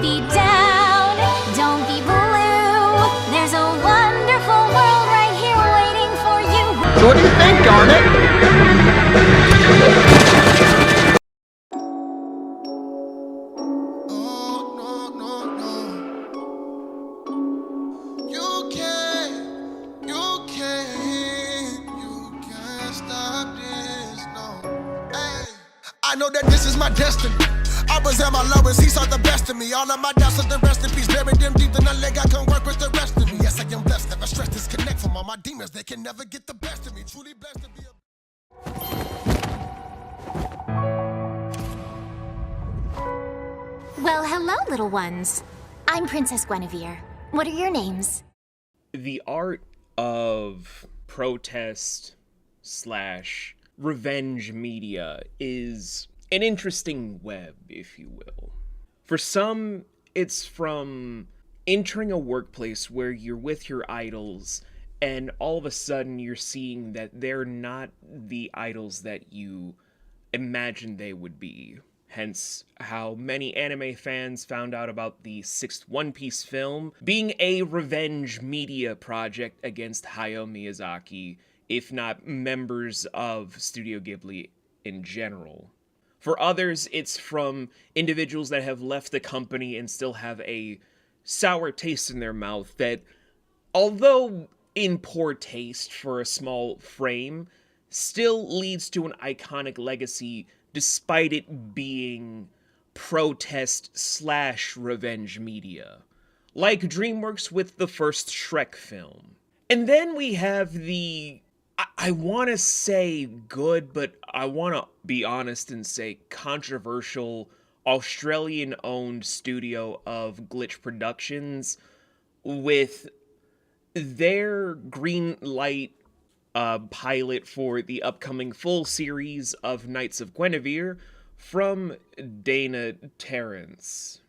be down, don't be blue. There's a wonderful world right here waiting for you. So what do you think, Garnet? I know that this is my destiny. I was at my lowest, he saw the best of me. All of my doubts are the rest in peace. Buried them deep, then I leg, I can work with the rest of me. Yes, I am blessed, never stress, disconnect from all my demons. They can never get the best of me. Truly blessed to be a... Well, hello, little ones. I'm Princess Guinevere. What are your names? The art of protest / revenge media is an interesting web, if you will. For some, it's from entering a workplace where you're with your idols, and all of a sudden you're seeing that they're not the idols that you imagined they would be. Hence, how many anime fans found out about the 6th One Piece film being a revenge media project against Hayao Miyazaki, if not members of Studio Ghibli in general. For others, it's from individuals that have left the company and still have a sour taste in their mouth that, although in poor taste for a small frame, still leads to an iconic legacy despite it being protest / revenge media. Like DreamWorks with the first Shrek film. And then we have the, I want to say good, but I want to be honest and say controversial Australian-owned studio of Glitch Productions with their green light pilot for the upcoming full series of Knights of Guinevere from Dana Terrace.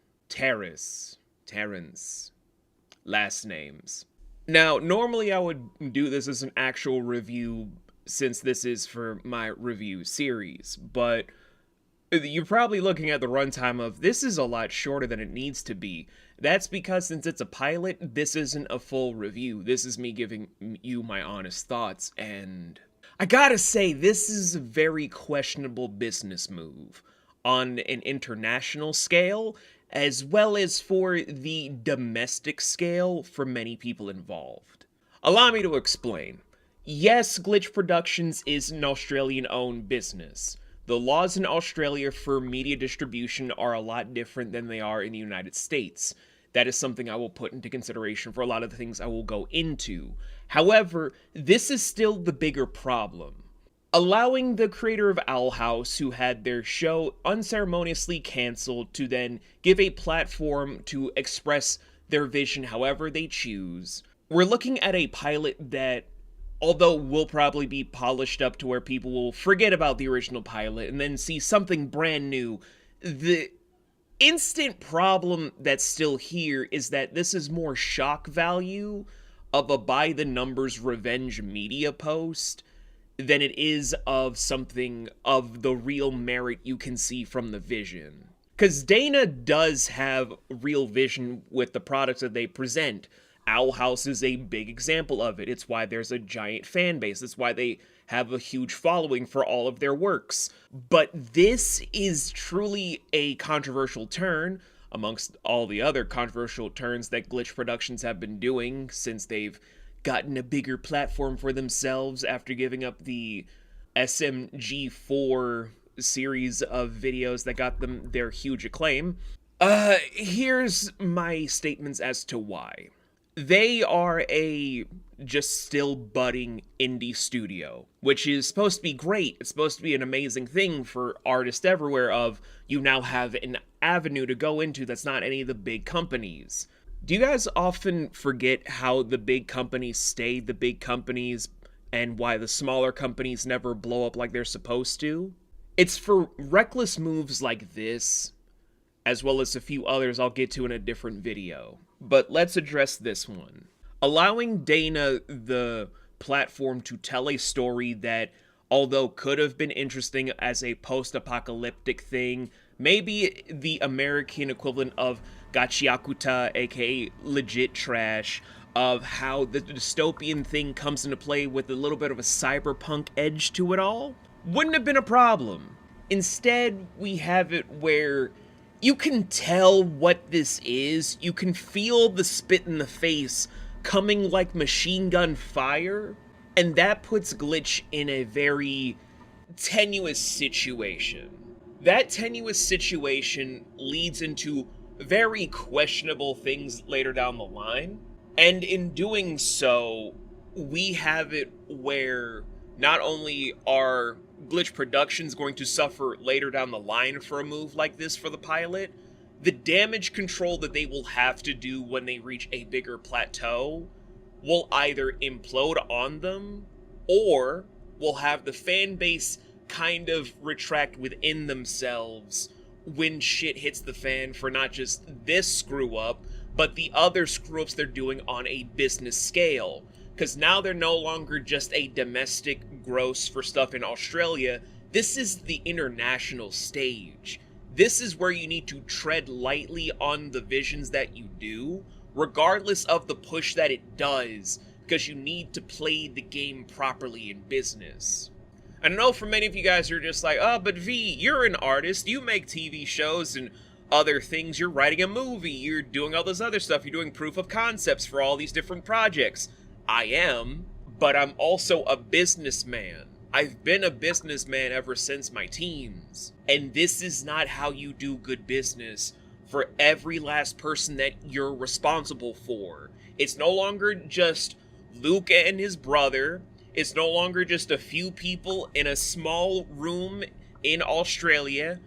Last names. Now, normally I would do this as an actual review since this is for my review series, but you're probably looking at the runtime of this is a lot shorter than it needs to be. That's because since it's a pilot, this isn't a full review. This is me giving you my honest thoughts, and I gotta say, this is a very questionable business move on an international scale, as well as for the domestic scale for many people involved. Allow me to explain. Yes, Glitch Productions is an Australian-owned business. The laws in Australia for media distribution are a lot different than they are in the United States. That is something I will put into consideration for a lot of the things I will go into. However, this is still the bigger problem. Allowing the creator of Owl House, who had their show unceremoniously canceled, to then give a platform to express their vision however they choose. We're looking at a pilot that, although will probably be polished up to where people will forget about the original pilot and then see something brand new, the instant problem that's still here is that this is more shock value of a by-the-numbers revenge media post than it is of something of the real merit you can see from the vision. Because Dana does have real vision with the products that they present. Owl House is a big example of it. It's why there's a giant fan base. It's why they have a huge following for all of their works. But this is truly a controversial turn, amongst all the other controversial turns that Glitch Productions have been doing since they've gotten a bigger platform for themselves after giving up the SMG4 series of videos that got them their huge acclaim. Here's my statements as to why. They are a just still budding indie studio, which is supposed to be great. It's supposed to be an amazing thing for artists everywhere of you now have an avenue to go into that's not any of the big companies. Do you guys often forget how the big companies stay the big companies and why the smaller companies never blow up like they're supposed to? It's for reckless moves like this, as well as a few others I'll get to in a different video. But let's address this one. Allowing Dana the platform to tell a story that, although could have been interesting as a post-apocalyptic thing, maybe the American equivalent of gachiakuta, aka legit trash, of how the dystopian thing comes into play with a little bit of a cyberpunk edge to it all, wouldn't have been a problem. Instead, we have it where you can tell what this is, you can feel the spit in the face coming like machine gun fire, and that puts Glitch in a very tenuous situation. That tenuous situation leads into very questionable things later down the line, and in doing so, we have it where not only are Glitch Productions going to suffer later down the line for a move like this for the pilot, the damage control that they will have to do when they reach a bigger plateau will either implode on them, or will have the fan base kind of retract within themselves when shit hits the fan for not just this screw up, but the other screw ups they're doing on a business scale. Because now they're no longer just a domestic gross for stuff in Australia, this is the international stage. This is where you need to tread lightly on the visions that you do, regardless of the push that it does, because you need to play the game properly in business. I know for many of you guys are just like, oh, but V, you're an artist, you make TV shows and other things, you're writing a movie, you're doing all this other stuff, you're doing proof of concepts for all these different projects. I am, but I'm also a businessman. I've been a businessman ever since my teens. And this is not how you do good business for every last person that you're responsible for. It's no longer just Luke and his brother. It's no longer just a few people in a small room in Australia.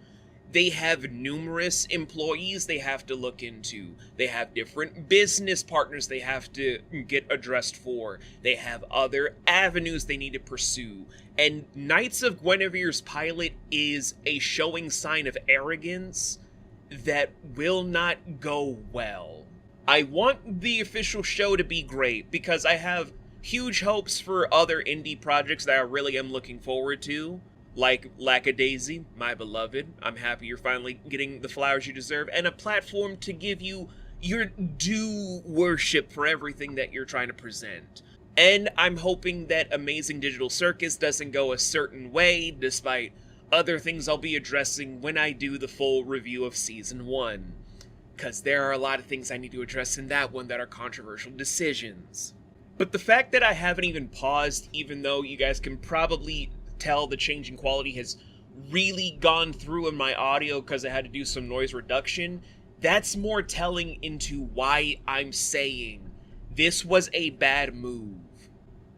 They have numerous employees they have to look into. They have different business partners they have to get addressed for. They have other avenues they need to pursue. And Knights of Guinevere's pilot is a showing sign of arrogance that will not go well. I want the official show to be great because I have huge hopes for other indie projects that I really am looking forward to. Like Lackadaisy, my beloved. I'm happy you're finally getting the flowers you deserve and a platform to give you your due worship for everything that you're trying to present. And I'm hoping that Amazing Digital Circus doesn't go a certain way, despite other things I'll be addressing when I do the full review of Season 1. Because there are a lot of things I need to address in that one that are controversial decisions. But the fact that I haven't even paused, even though you guys can probably tell the change in quality has really gone through in my audio because I had to do some noise reduction, that's more telling into why I'm saying this was a bad move.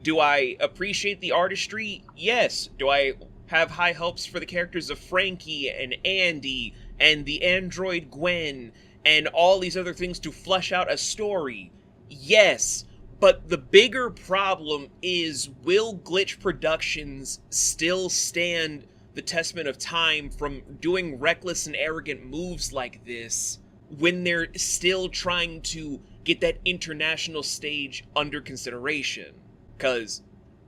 Do I appreciate the artistry? Yes. Do I have high hopes for the characters of Frankie and Andy and the android Gwen and all these other things to flesh out a story? Yes. But the bigger problem is, will Glitch Productions still stand the testament of time from doing reckless and arrogant moves like this when they're still trying to get that international stage under consideration? Because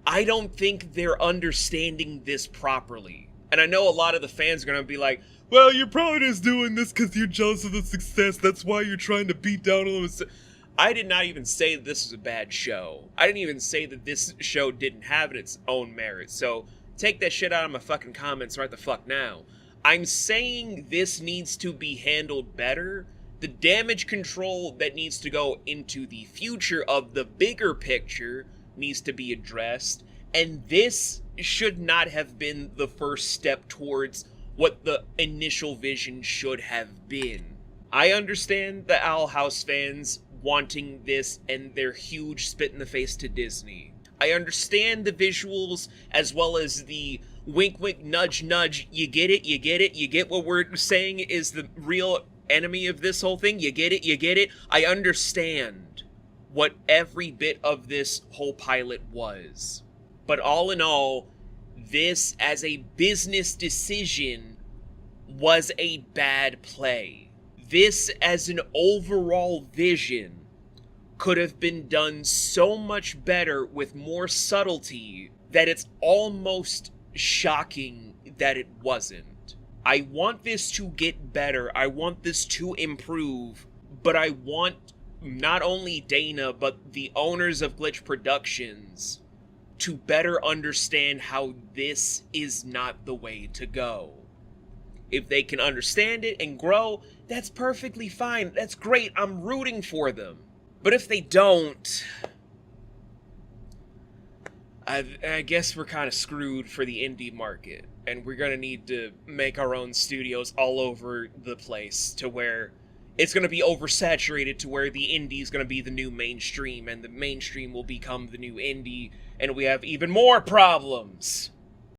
I don't think they're understanding this properly. And I know a lot of the fans are going to be like, well, you're probably just doing this because you're jealous of the success. That's why you're trying to beat down on them. I did not even say that this was a bad show. I didn't even say that this show didn't have its own merits. So take that shit out of my fucking comments right the fuck now. I'm saying this needs to be handled better. The damage control that needs to go into the future of the bigger picture needs to be addressed. And this should not have been the first step towards what the initial vision should have been. I understand the Owl House fans wanting this and their huge spit in the face to Disney. I understand the visuals as well as the wink wink nudge nudge, you get it, you get it, you get what we're saying is the real enemy of this whole thing, you get it, you get it. I understand what every bit of this whole pilot was. But all in all, this as a business decision was a bad play. This, as an overall vision, could have been done so much better with more subtlety that it's almost shocking that it wasn't. I want this to get better. I want this to improve. But I want not only Dana, but the owners of Glitch Productions to better understand how this is not the way to go. If they can understand it and grow, that's perfectly fine. That's great. I'm rooting for them. But if they don't, I guess we're kind of screwed for the indie market. And we're going to need to make our own studios all over the place to where it's going to be oversaturated to where the indie is going to be the new mainstream and the mainstream will become the new indie and we have even more problems.